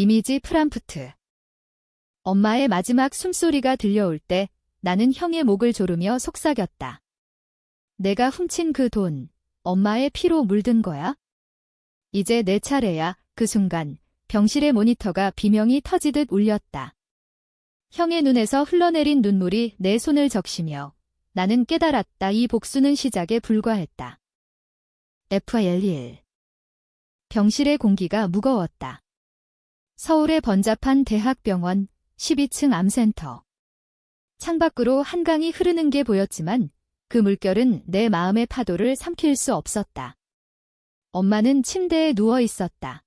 이미지 프람프트. 엄마의 마지막 숨소리가 들려올 때 나는 형의 목을 조르며 속삭였다. 내가 훔친 그 돈, 엄마의 피로 물든 거야? 이제 내 차례야. 그 순간 병실의 모니터가 비명이 터지듯 울렸다. 형의 눈에서 흘러내린 눈물이 내 손을 적시며 나는 깨달았다. 이 복수는 시작에 불과했다. FL1. 병실의 공기가 무거웠다. 서울의 번잡한 대학병원 12층 암센터. 창밖으로 한강이 흐르는 게 보였지만 그 물결은 내 마음의 파도를 삼킬 수 없었다. 엄마는 침대에 누워 있었다.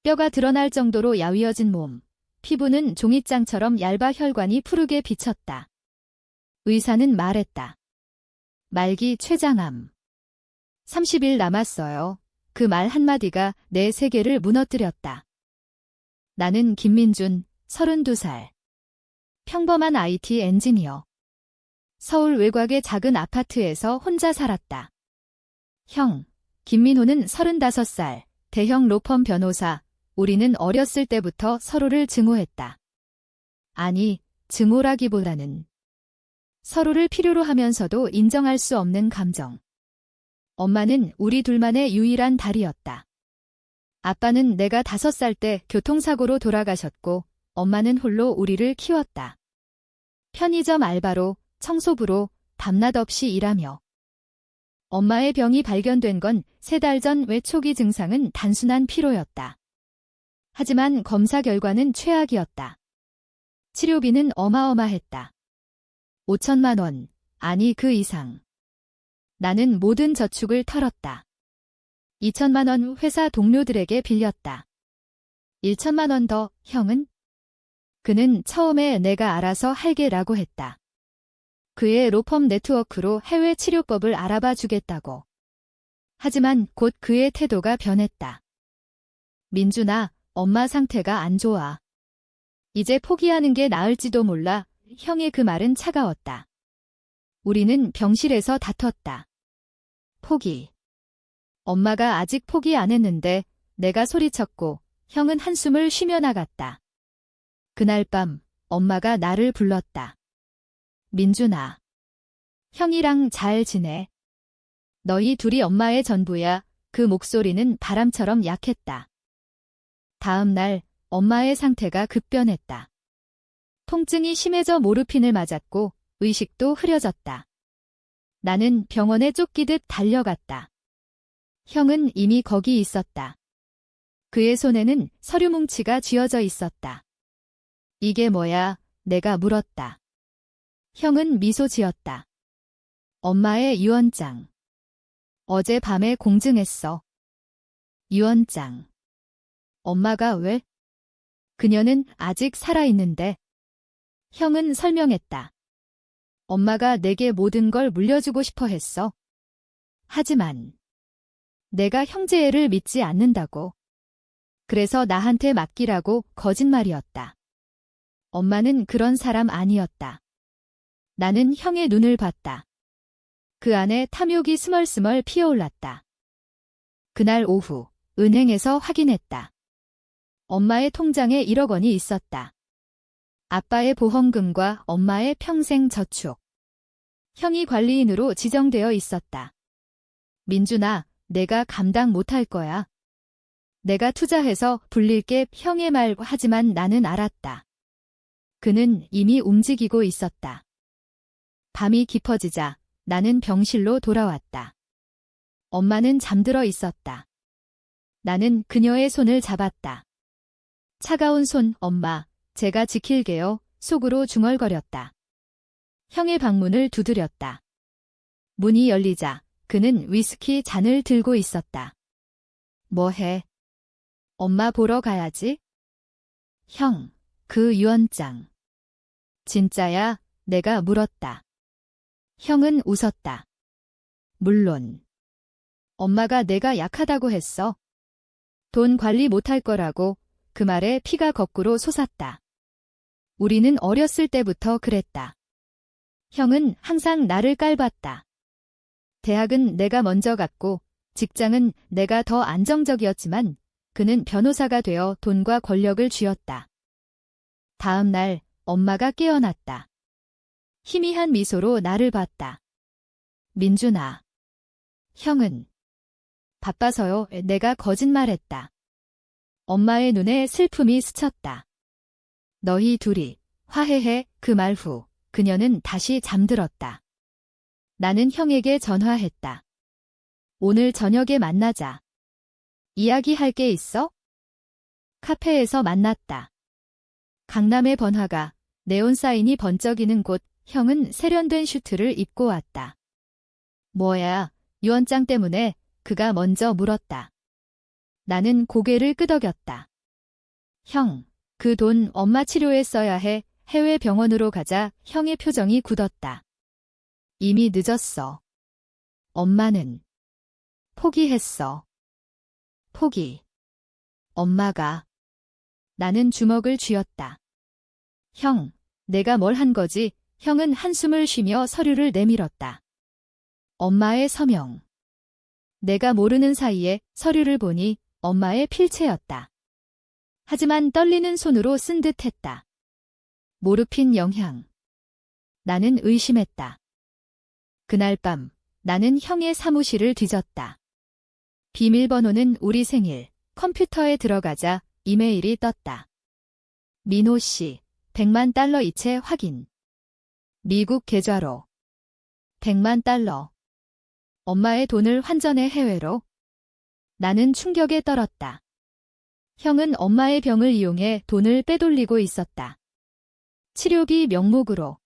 뼈가 드러날 정도로 야위어진 몸, 피부는 종잇장처럼 얇아 혈관이 푸르게 비쳤다. 의사는 말했다. 말기 췌장암. 30일 남았어요. 그 말 한마디가 내 세계를 무너뜨렸다. 나는 김민준, 32살. 평범한 IT 엔지니어. 서울 외곽의 작은 아파트에서 혼자 살았다. 형, 김민호는 35살, 대형 로펌 변호사. 우리는 어렸을 때부터 서로를 증오했다. 아니, 증오라기보다는 서로를 필요로 하면서도 인정할 수 없는 감정. 엄마는 우리 둘만의 유일한 달이었다. 아빠는 내가 5살 때 교통사고로 돌아가셨고 엄마는 홀로 우리를 키웠다. 편의점 알바로, 청소부로 밤낮 없이 일하며. 엄마의 병이 발견된 건 3달 전. 외초기 증상은 단순한 피로였다. 하지만 검사 결과는 최악이었다. 치료비는 어마어마했다. 5천만 원, 아니 그 이상. 나는 모든 저축을 털었다. 2천만 원 회사 동료들에게 빌렸다. 1천만 원 더. 형은? 그는 처음에 내가 알아서 할게라고 했다. 그의 로펌 네트워크로 해외 치료법을 알아봐 주겠다고. 하지만 곧 그의 태도가 변했다. 민준아, 엄마 상태가 안 좋아. 이제 포기하는 게 나을지도 몰라. 형의 그 말은 차가웠다. 우리는 병실에서 다퉜다. 포기. 엄마가 아직 포기 안 했는데 내가 소리쳤고 형은 한숨을 쉬며 나갔다. 그날 밤 엄마가 나를 불렀다. 민준아. 형이랑 잘 지내. 너희 둘이 엄마의 전부야. 그 목소리는 바람처럼 약했다. 다음 날 엄마의 상태가 급변했다. 통증이 심해져 모르핀을 맞았고 의식도 흐려졌다. 나는 병원에 쫓기듯 달려갔다. 형은 이미 거기 있었다. 그의 손에는 서류 뭉치가 쥐어져 있었다. 이게 뭐야? 내가 물었다. 형은 미소 지었다. 엄마의 유언장. 어제 밤에 공증했어. 유언장. 엄마가 왜? 그녀는 아직 살아있는데. 형은 설명했다. 엄마가 내게 모든 걸 물려주고 싶어 했어. 하지만 내가 형제애를 믿지 않는다고. 그래서 나한테 맡기라고. 거짓말이었다. 엄마는 그런 사람 아니었다. 나는 형의 눈을 봤다. 그 안에 탐욕이 스멀스멀 피어올랐다. 그날 오후 은행에서 확인했다. 엄마의 통장에 1억 원이 있었다. 아빠의 보험금과 엄마의 평생 저축. 형이 관리인으로 지정되어 있었다. 민준아, 내가 감당 못할 거야. 내가 투자해서 불릴게. 형의 말. 하지만 나는 알았다. 그는 이미 움직이고 있었다. 밤이 깊어지자 나는 병실로 돌아왔다. 엄마는 잠들어 있었다. 나는 그녀의 손을 잡았다. 차가운 손. 엄마, 제가 지킬게요. 속으로 중얼거렸다. 형의 방문을 두드렸다. 문이 열리자 그는 위스키 잔을 들고 있었다. 뭐해? 엄마 보러 가야지. 형, 그 유언장. 진짜야? 내가 물었다. 형은 웃었다. 물론. 엄마가 내가 약하다고 했어. 돈 관리 못할 거라고. 그 말에 피가 거꾸로 솟았다. 우리는 어렸을 때부터 그랬다. 형은 항상 나를 깔봤다. 대학은 내가 먼저 갔고 직장은 내가 더 안정적이었지만 그는 변호사가 되어 돈과 권력을 쥐었다. 다음 날 엄마가 깨어났다. 희미한 미소로 나를 봤다. 민준아. 형은. 바빠서요. 내가 거짓말했다. 엄마의 눈에 슬픔이 스쳤다. 너희 둘이 화해해. 그 말 후 그녀는 다시 잠들었다. 나는 형에게 전화했다. 오늘 저녁에 만나자. 이야기할 게 있어? 카페에서 만났다. 강남의 번화가, 네온사인이 번쩍이는 곳. 형은 세련된 슈트를 입고 왔다. 뭐야, 유언장 때문에? 그가 먼저 물었다. 나는 고개를 끄덕였다. 형, 그 돈 엄마 치료에 써야 해. 해외 병원으로 가자. 형의 표정이 굳었다. 이미 늦었어. 엄마는 포기했어. 포기. 엄마가. 나는 주먹을 쥐었다. 형, 내가 뭘 한 거지? 형은 한숨을 쉬며 서류를 내밀었다. 엄마의 서명. 내가 모르는 사이에 서류를 보니 엄마의 필체였다. 하지만 떨리는 손으로 쓴 듯했다. 모르핀 영향. 나는 의심했다. 그날 밤 나는 형의 사무실을 뒤졌다. 비밀번호는 우리 생일. 컴퓨터에 들어가자 이메일이 떴다. 민호 씨, 100만 달러 이체 확인. 미국 계좌로. 100만 달러. 엄마의 돈을 환전해 해외로. 나는 충격에 떨었다. 형은 엄마의 병을 이용해 돈을 빼돌리고 있었다. 치료비 명목으로.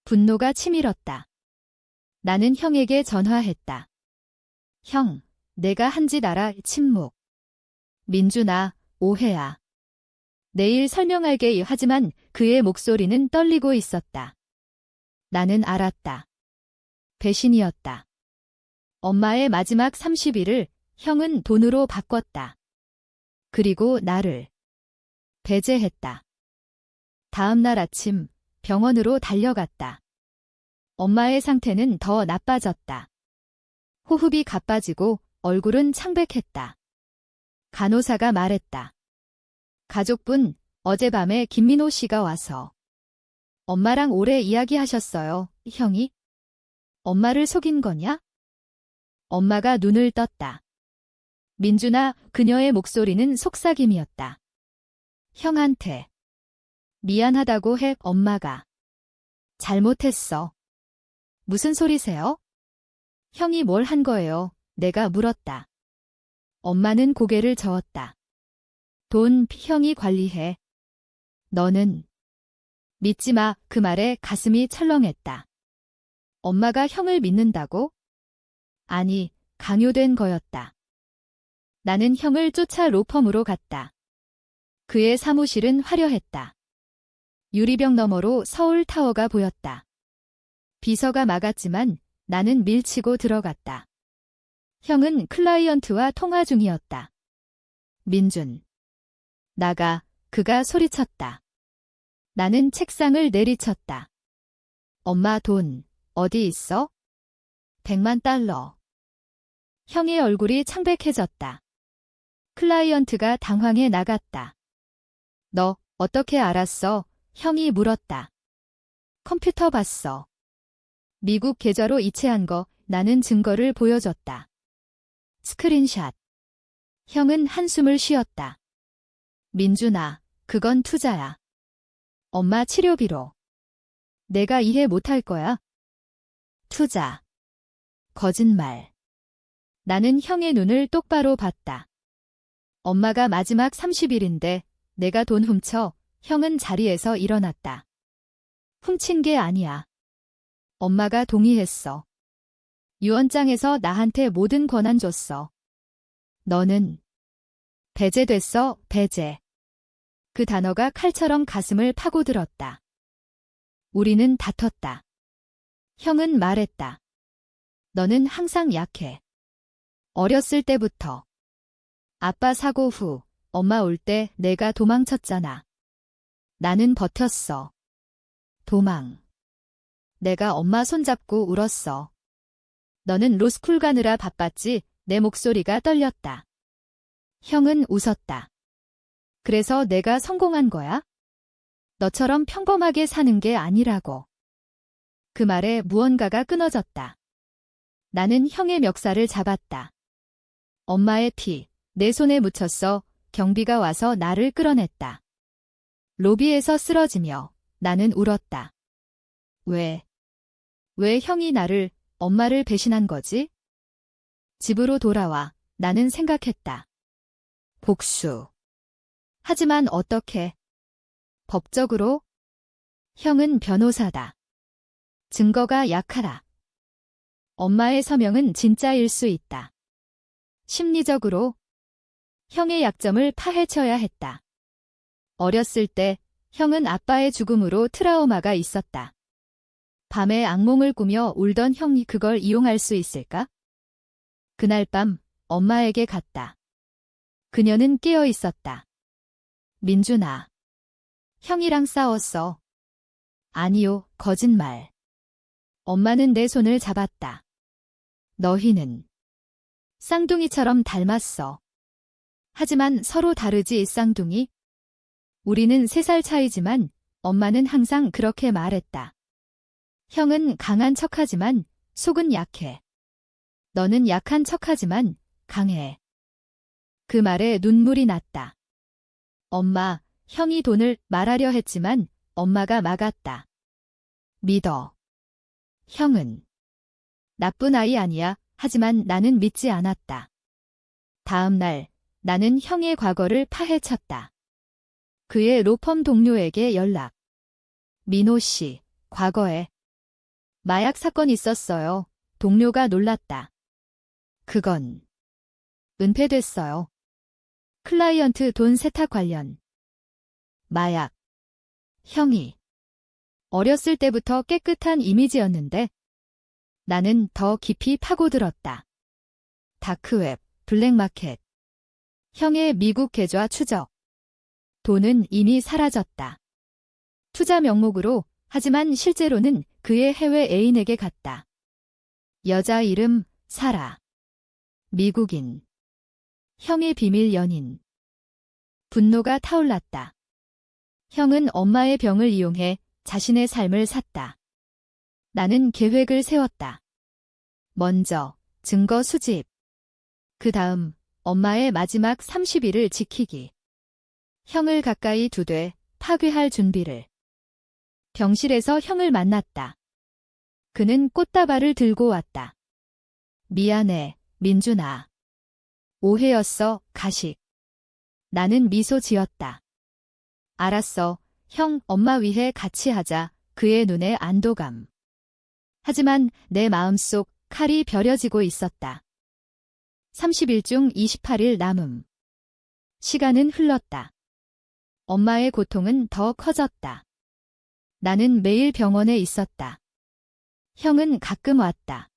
분노가 치밀었다. 나는 형에게 전화했다. 형, 내가 한 짓 알아. 침묵. 민준아, 오해야. 내일 설명할게. 하지만 그의 목소리는 떨리고 있었다. 나는 알았다. 배신이었다. 엄마의 마지막 30일을 형은 돈으로 바꿨다. 그리고 나를 배제했다. 다음 날 아침 병원으로 달려갔다. 엄마의 상태는 더 나빠졌다. 호흡이 가빠지고 얼굴은 창백했다. 간호사가 말했다. 가족분, 어젯밤에 김민호 씨가 와서 엄마랑 오래 이야기하셨어요. 형이? 엄마를 속인 거냐? 엄마가 눈을 떴다. 민준아, 그녀의 목소리는 속삭임이었다. 형한테 미안하다고 해. 엄마가. 잘못했어. 무슨 소리세요? 형이 뭘 한 거예요? 내가 물었다. 엄마는 고개를 저었다. 돈 형이 관리해. 너는. 믿지 마. 그 말에 가슴이 철렁했다. 엄마가 형을 믿는다고? 아니, 강요된 거였다. 나는 형을 쫓아 로펌으로 갔다. 그의 사무실은 화려했다. 유리병 너머로 서울타워가 보였다. 비서가 막았지만 나는 밀치고 들어갔다. 형은 클라이언트와 통화 중이었다. 민준. 나가. 그가 소리쳤다. 나는 책상을 내리쳤다. 엄마 돈 어디 있어? 100만 달러. 형의 얼굴이 창백해졌다. 클라이언트가 당황해 나갔다. 너 어떻게 알았어? 형이 물었다. 컴퓨터 봤어. 미국 계좌로 이체한 거. 나는 증거를 보여줬다. 스크린샷. 형은 한숨을 쉬었다. 민준아, 그건 투자야. 엄마 치료비로. 내가 이해 못할 거야. 투자. 거짓말. 나는 형의 눈을 똑바로 봤다. 엄마가 마지막 30일인데 내가 돈 훔쳐. 형은 자리에서 일어났다. 훔친 게 아니야. 엄마가 동의했어. 유언장에서 나한테 모든 권한 줬어. 너는 배제됐어. 배제. 그 단어가 칼처럼 가슴을 파고들었다. 우리는 다퉜다. 형은 말했다. 너는 항상 약해. 어렸을 때부터. 아빠 사고 후 엄마 올 때 내가 도망쳤잖아. 나는 버텼어. 도망. 내가 엄마 손잡고 울었어. 너는 로스쿨 가느라 바빴지. 내 목소리가 떨렸다. 형은 웃었다. 그래서 내가 성공한 거야? 너처럼 평범하게 사는 게 아니라고. 그 말에 무언가가 끊어졌다. 나는 형의 멱살을 잡았다. 엄마의 피, 내 손에 묻혔어. 경비가 와서 나를 끌어냈다. 로비에서 쓰러지며 나는 울었다. 왜 형이 나를, 엄마를 배신한 거지? 집으로 돌아와 나는 생각했다. 복수. 하지만 어떻게? 법적으로? 형은 변호사다. 증거가 약하다. 엄마의 서명은 진짜일 수 있다. 심리적으로? 형의 약점을 파헤쳐야 했다. 어렸을 때 형은 아빠의 죽음으로 트라우마가 있었다. 밤에 악몽을 꾸며 울던 형이 그걸 이용할 수 있을까? 그날 밤 엄마에게 갔다. 그녀는 깨어 있었다. 민준아. 형이랑 싸웠어. 아니요, 거짓말. 엄마는 내 손을 잡았다. 너희는 쌍둥이처럼 닮았어. 하지만 서로 다르지, 쌍둥이? 우리는 3살 차이지만 엄마는 항상 그렇게 말했다. 형은 강한 척하지만 속은 약해. 너는 약한 척하지만 강해. 그 말에 눈물이 났다. 엄마, 형이 돈을 말하려 했지만 엄마가 막았다. 믿어. 형은 나쁜 아이 아니야. 하지만 나는 믿지 않았다. 다음 날 나는 형의 과거를 파헤쳤다. 그의 로펌 동료에게 연락. 민호 씨, 과거에 마약 사건 있었어요. 동료가 놀랐다. 그건 은폐됐어요. 클라이언트 돈 세탁 관련. 마약. 형이 어렸을 때부터 깨끗한 이미지였는데 나는 더 깊이 파고들었다. 다크웹, 블랙마켓. 형의 미국 계좌 추적. 돈은 이미 사라졌다. 투자 명목으로, 하지만 실제로는 그의 해외 애인에게 갔다. 여자 이름 사라. 미국인. 형의 비밀 연인. 분노가 타올랐다. 형은 엄마의 병을 이용해 자신의 삶을 샀다. 나는 계획을 세웠다. 먼저 증거 수집. 그 다음 엄마의 마지막 30일을 지키기. 형을 가까이 두되 파괴할 준비를. 병실에서 형을 만났다. 그는 꽃다발을 들고 왔다. 미안해, 민준아. 오해였어, 가식. 나는 미소 지었다. 알았어, 형, 엄마 위해 같이 하자. 그의 눈에 안도감. 하지만 내 마음속 칼이 벼려지고 있었다. 30일 중 28일 남음. 시간은 흘렀다. 엄마의 고통은 더 커졌다. 나는 매일 병원에 있었다. 형은 가끔 왔다.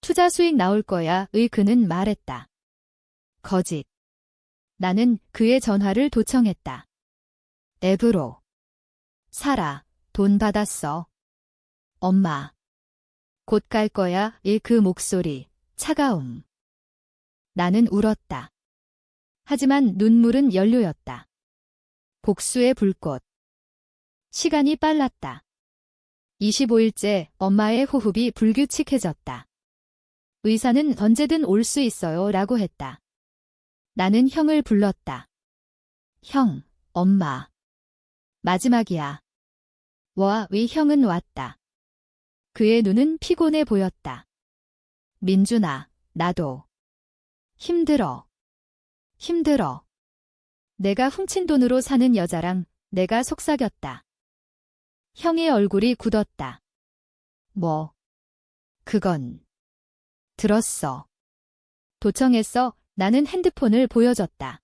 투자 수익 나올 거야, 의 그는 말했다. 거짓. 나는 그의 전화를 도청했다. 앱으로. 사라, 돈 받았어. 엄마. 곧 갈 거야, 그 목소리, 차가움. 나는 울었다. 하지만 눈물은 연료였다. 복수의 불꽃. 시간이 빨랐다. 25일째 엄마의 호흡이 불규칙해졌다. 의사는 언제든 올 수 있어요 라고 했다. 나는 형을 불렀다. 형, 엄마. 마지막이야. 와, 위 형은 왔다. 그의 눈은 피곤해 보였다. 민준아, 나도. 힘들어. 내가 훔친 돈으로 사는 여자랑 내가 속삭였다. 형의 얼굴이 굳었다. 뭐? 그건. 들었어. 도청했어. 나는 핸드폰을 보여줬다.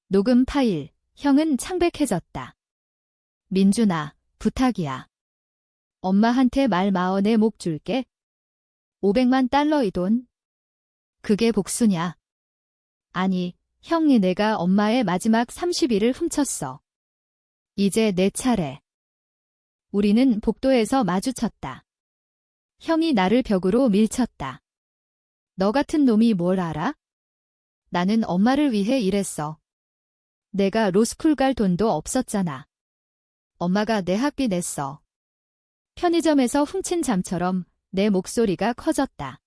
녹음 파일. 형은 창백해졌다. 민준아, 부탁이야. 엄마한테 말 마어 내 목 줄게. 500만 달러 이 돈. 그게 복수냐? 아니, 형이 내가 엄마의 마지막 30일을 훔쳤어. 이제 내 차례. 우리는 복도에서 마주쳤다. 형이 나를 벽으로 밀쳤다. 너 같은 놈이 뭘 알아? 나는 엄마를 위해 일했어. 내가 로스쿨 갈 돈도 없었잖아. 엄마가 내 학비 냈어. 편의점에서 훔친 잠처럼 내 목소리가 커졌다.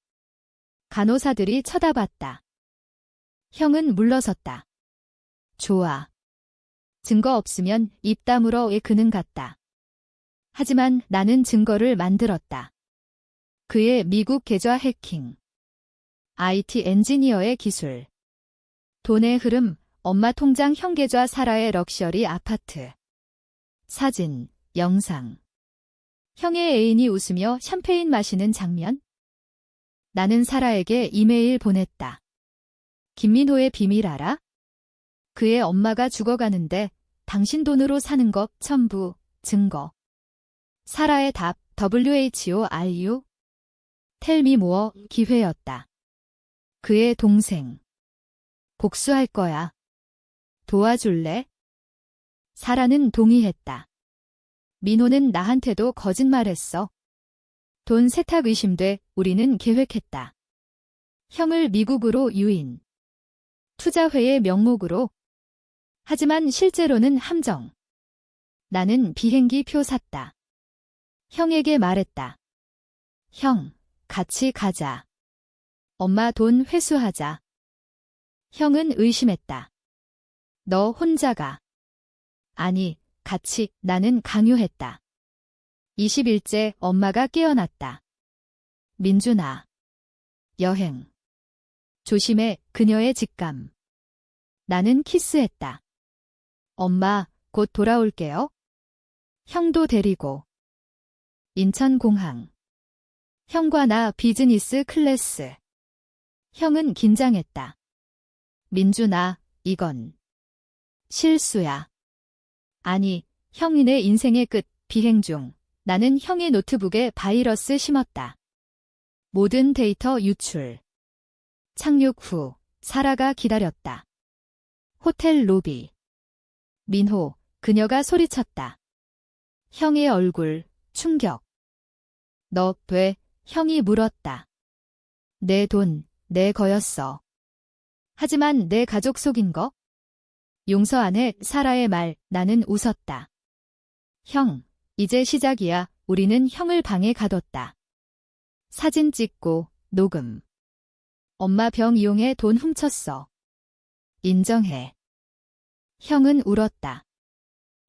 간호사들이 쳐다봤다. 형은 물러섰다. 좋아. 증거 없으면 입 다물어에 그는 갔다. 하지만 나는 증거를 만들었다. 그의 미국 계좌 해킹. IT 엔지니어의 기술. 돈의 흐름, 엄마 통장 형 계좌 사라의 럭셔리 아파트. 사진, 영상. 형의 애인이 웃으며 샴페인 마시는 장면. 나는 사라에게 이메일 보냈다. 김민호의 비밀 알아? 그의 엄마가 죽어가는데 당신 돈으로 사는 것 첨부, 증거. 사라의 답, WHORU? 텔미 모어, 기회였다. 그의 동생. 복수할 거야. 도와줄래? 사라는 동의했다. 민호는 나한테도 거짓말했어. 돈 세탁 의심돼 우리는 계획했다. 형을 미국으로 유인. 투자회의 명목으로. 하지만 실제로는 함정. 나는 비행기 표 샀다. 형에게 말했다. 형, 같이 가자. 엄마 돈 회수하자. 형은 의심했다. 너 혼자 가. 아니, 같이. 나는 강요했다. 20일째 엄마가 깨어났다. 민준아. 여행. 조심해. 그녀의 직감. 나는 키스했다. 엄마, 곧 돌아올게요. 형도 데리고. 인천공항. 형과 나 비즈니스 클래스. 형은 긴장했다. 민준아, 이건 실수야. 아니, 형이 내 인생의 끝, 비행 중. 나는 형의 노트북에 바이러스 심었다. 모든 데이터 유출. 착륙 후, 사라가 기다렸다. 호텔 로비. 민호, 그녀가 소리쳤다. 형의 얼굴, 충격. 너 왜? 형이 물었다. 내 돈, 내 거였어. 하지만 내 가족 속인 거? 용서 안 해. 사라의 말. 나는 웃었다. 형, 이제 시작이야. 우리는 형을 방에 가뒀다. 사진 찍고 녹음. 엄마 병 이용해 돈 훔쳤어. 인정해. 형은 울었다.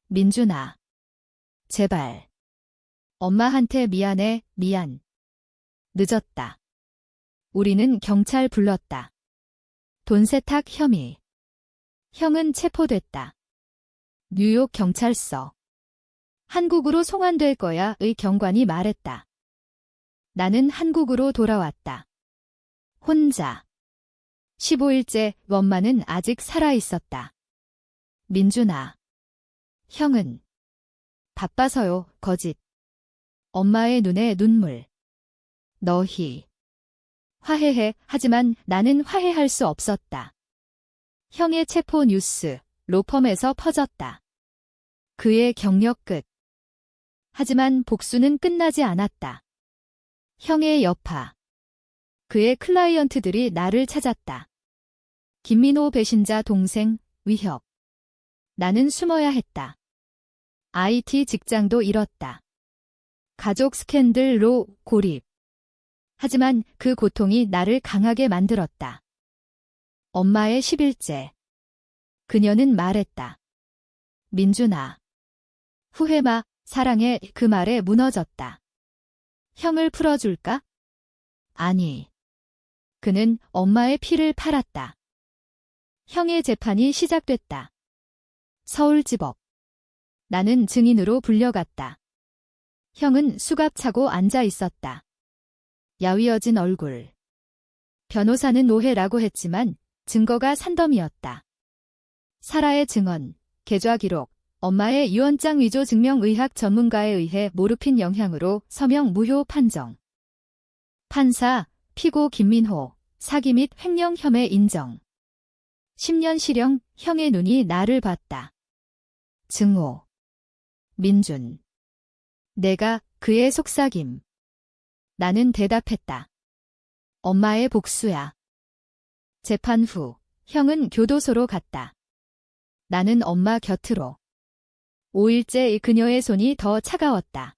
민준아. 제발. 엄마한테 미안해. 미안. 늦었다. 우리는 경찰 불렀다. 돈 세탁 혐의. 형은 체포됐다. 뉴욕 경찰서. 한국으로 송환될 거야의 경관이 말했다. 나는 한국으로 돌아왔다. 혼자. 15일째 엄마는 아직 살아있었다. 민준아. 형은. 바빠서요. 거짓. 엄마의 눈에 눈물. 너희. 화해해. 하지만 나는 화해할 수 없었다. 형의 체포 뉴스, 로펌에서 퍼졌다. 그의 경력 끝. 하지만 복수는 끝나지 않았다. 형의 여파. 그의 클라이언트들이 나를 찾았다. 김민호 배신자 동생, 위협. 나는 숨어야 했다. IT 직장도 잃었다. 가족 스캔들로 고립. 하지만 그 고통이 나를 강하게 만들었다. 엄마의 10일째. 그녀는 말했다. 민준아. 후회마. 사랑해. 그 말에 무너졌다. 형을 풀어줄까? 아니. 그는 엄마의 피를 팔았다. 형의 재판이 시작됐다. 서울지법. 나는 증인으로 불려갔다. 형은 수갑 차고 앉아 있었다. 야위어진 얼굴. 변호사는 오해라고 했지만 증거가 산더미였다. 사라의 증언, 계좌 기록, 엄마의 유언장 위조 증명의학 전문가에 의해 모르핀 영향으로 서명 무효 판정. 판사, 피고 김민호, 사기 및 횡령 혐의 인정. 10년 실형, 형의 눈이 나를 봤다. 증오. 민준. 내가 그의 속삭임. 나는 대답했다. 엄마의 복수야. 재판 후 형은 교도소로 갔다. 나는 엄마 곁으로. 5일째 그녀의 손이 더 차가웠다.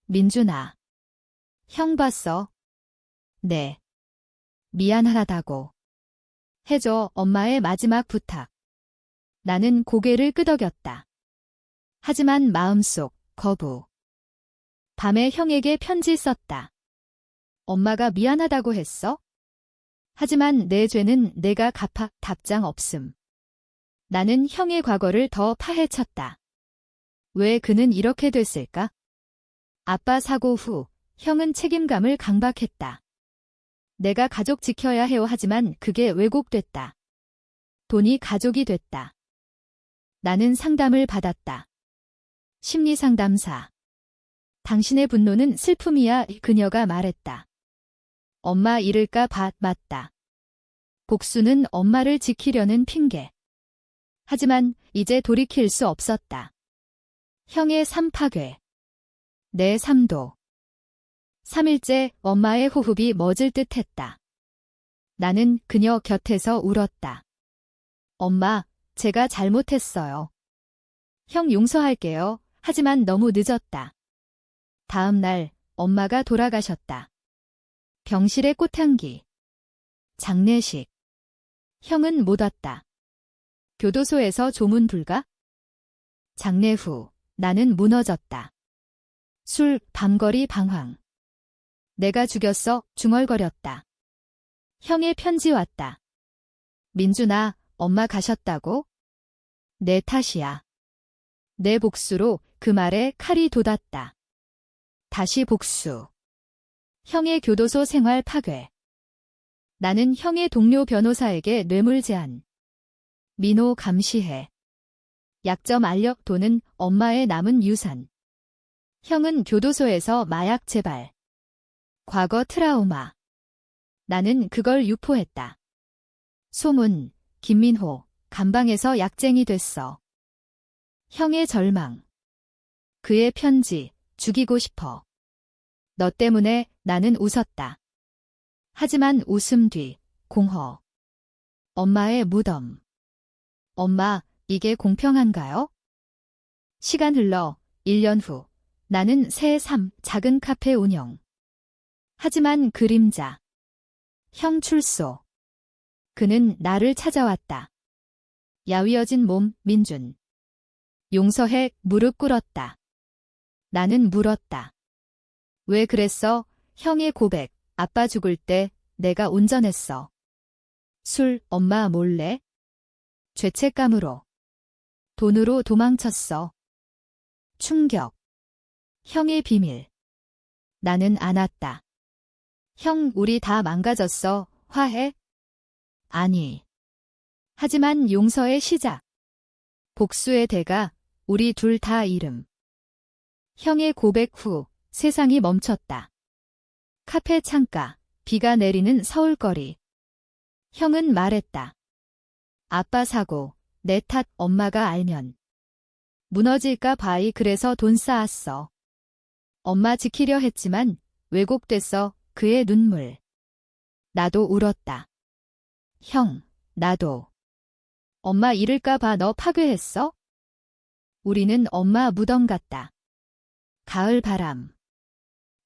민준아. 형 봤어? 네. 미안하다고. 해줘, 엄마의 마지막 부탁. 나는 고개를 끄덕였다. 하지만 마음속 거부. 밤에 형에게 편지 썼다. 엄마가 미안하다고 했어? 하지만 내 죄는 내가 갚아. 답장 없음. 나는 형의 과거를 더 파헤쳤다. 왜 그는 이렇게 됐을까? 아빠 사고 후 형은 책임감을 강박했다. 내가 가족 지켜야 해요. 하지만 그게 왜곡됐다. 돈이 가족이 됐다. 나는 상담을 받았다. 심리상담사. 당신의 분노는 슬픔이야. 그녀가 말했다. 엄마 잃을까 봐. 맞다. 복수는 엄마를 지키려는 핑계. 하지만 이제 돌이킬 수 없었다. 형의 삶 파괴. 내 삶도. 3일째 엄마의 호흡이 멎을 듯 했다. 나는 그녀 곁에서 울었다. 엄마, 제가 잘못했어요. 형 용서할게요. 하지만 너무 늦었다. 다음 날 엄마가 돌아가셨다. 병실의 꽃향기. 장례식. 형은 못 왔다. 교도소에서 조문 불가? 장례 후 나는 무너졌다. 술, 밤거리 방황. 내가 죽였어. 중얼거렸다. 형의 편지 왔다. 민준아, 엄마 가셨다고? 내 탓이야. 내 복수로 그 말에 칼이 돋았다. 다시 복수. 형의 교도소 생활 파괴. 나는 형의 동료 변호사에게 뇌물 제안. 민호 감시해. 약점 알력. 돈은 엄마의 남은 유산. 형은 교도소에서 마약 재발. 과거 트라우마. 나는 그걸 유포했다. 소문, 김민호, 감방에서 약쟁이 됐어. 형의 절망. 그의 편지, 죽이고 싶어. 너 때문에 나는 웃었다. 하지만 웃음 뒤, 공허. 엄마의 무덤. 엄마, 이게 공평한가요? 시간 흘러 1년 후, 나는 새 삶, 작은 카페 운영. 하지만 그림자. 형 출소. 그는 나를 찾아왔다. 야위어진 몸, 민준. 용서해. 무릎 꿇었다. 나는 물었다. 왜 그랬어? 형의 고백. 아빠 죽을 때 내가 운전했어. 술, 엄마 몰래? 죄책감으로. 돈으로 도망쳤어. 충격. 형의 비밀. 나는 안았다. 형, 우리 다 망가졌어. 화해? 아니. 하지만 용서의 시작. 복수의 대가. 우리 둘 다 잃음. 형의 고백 후 세상이 멈췄다. 카페 창가. 비가 내리는 서울거리. 형은 말했다. 아빠 사고. 내 탓. 엄마가 알면 무너질까 봐이. 그래서 돈 쌓았어. 엄마 지키려 했지만 왜곡됐어. 그의 눈물. 나도 울었다. 형, 나도. 엄마 잃을까 봐 너 파괴했어? 우리는 엄마 무덤 같다. 가을 바람.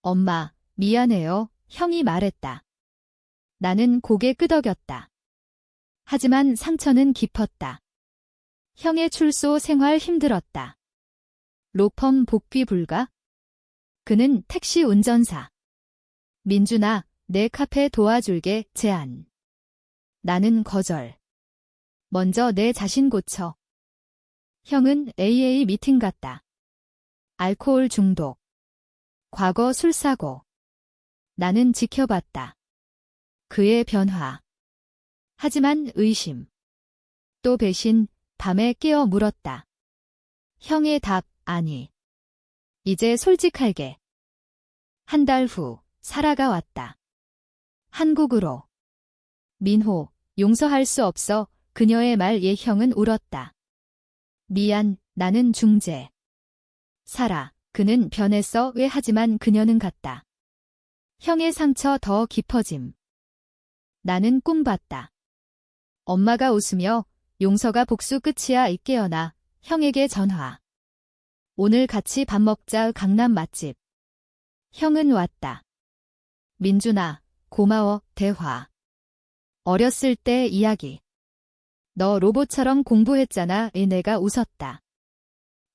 엄마, 미안해요. 형이 말했다. 나는 고개 끄덕였다. 하지만 상처는 깊었다. 형의 출소 생활 힘들었다. 로펌 복귀 불가? 그는 택시 운전사. 민준아, 내 카페 도와줄게. 제안. 나는 거절. 먼저 내 자신 고쳐. 형은 AA 미팅 갔다. 알코올 중독. 과거 술사고. 나는 지켜봤다. 그의 변화. 하지만 의심. 또 배신. 밤에 깨어 물었다. 형의 답, 아니. 이제 솔직할게. 한 달 후, 사라가 왔다. 한국으로. 민호, 용서할 수 없어. 그녀의 말에 형은 울었다. 미안, 나는 중재. 사라, 그는 변했어. 왜? 하지만 그녀는 같다. 형의 상처 더 깊어짐. 나는 꿈봤다. 엄마가 웃으며 용서가 복수 끝이야 깨어나 형에게 전화. 오늘 같이 밥 먹자 강남 맛집. 형은 왔다. 민준아, 고마워, 대화. 어렸을 때 이야기. 너 로봇처럼 공부했잖아. 내가 웃었다.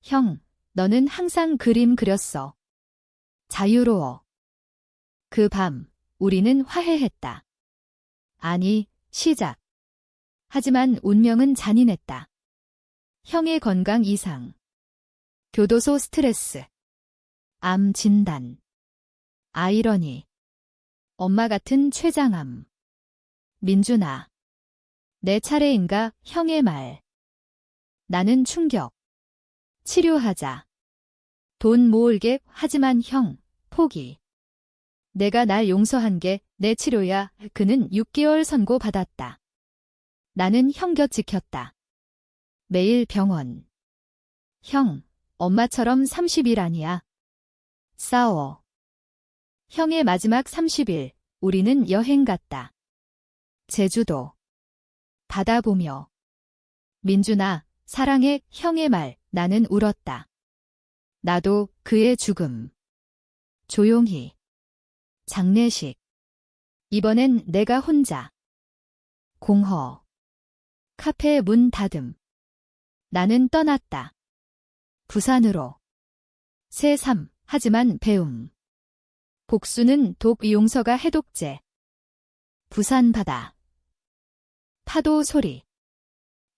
형, 너는 항상 그림 그렸어. 자유로워. 그 밤, 우리는 화해했다. 아니, 시작. 하지만 운명은 잔인했다. 형의 건강 이상. 교도소 스트레스. 암 진단. 아이러니. 엄마 같은 췌장암. 민준아. 내 차례인가 형의 말. 나는 충격. 치료하자. 돈 모을게 하지만 형, 포기. 내가 날 용서한 게 내 치료야. 그는 6개월 선고 받았다. 나는 형 곁 지켰다. 매일 병원. 형, 엄마처럼 30일 아니야. 싸워. 형의 마지막 30일, 우리는 여행 갔다. 제주도. 바다 보며. 민준아, 사랑해, 형의 말, 나는 울었다. 나도 그의 죽음. 조용히. 장례식. 이번엔 내가 혼자. 공허. 카페 문 닫음. 나는 떠났다. 부산으로. 새삼, 하지만 배움. 복수는 독, 용서가 해독제. 부산 바다. 파도 소리.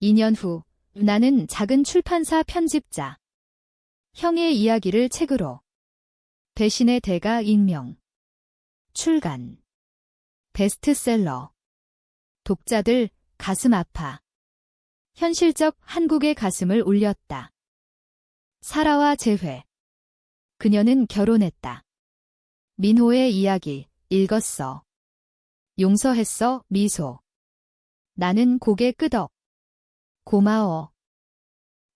2년 후, 나는 작은 출판사 편집자. 형의 이야기를 책으로. 배신의 대가 익명. 출간. 베스트셀러. 독자들 가슴 아파. 현실적 한국의 가슴을 울렸다. 사라와 재회. 그녀는 결혼했다. 민호의 이야기 읽었어. 용서했어 미소. 나는 고개 끄덕. 고마워.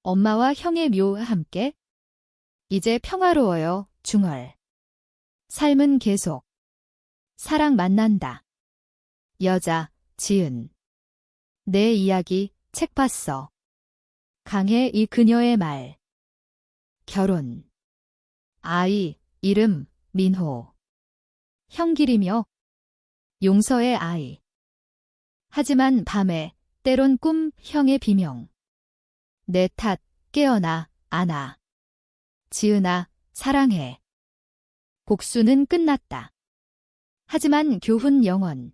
엄마와 형의 묘와 함께. 이제 평화로워요 중얼. 삶은 계속. 사랑 만난다. 여자, 지은. 내 이야기, 책 봤어. 강해 이 그녀의 말. 결혼. 아이, 이름, 민호. 형 기리며. 용서의 아이. 하지만 밤에, 때론 꿈, 형의 비명. 내 탓, 깨어나, 안아. 지은아, 사랑해. 복수는 끝났다. 하지만 교훈 영원.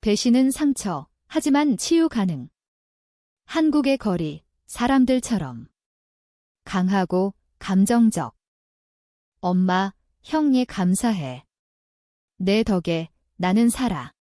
배신은 상처, 하지만 치유 가능. 한국의 거리, 사람들처럼. 강하고 감정적. 엄마, 형에 감사해. 내 덕에 나는 살아.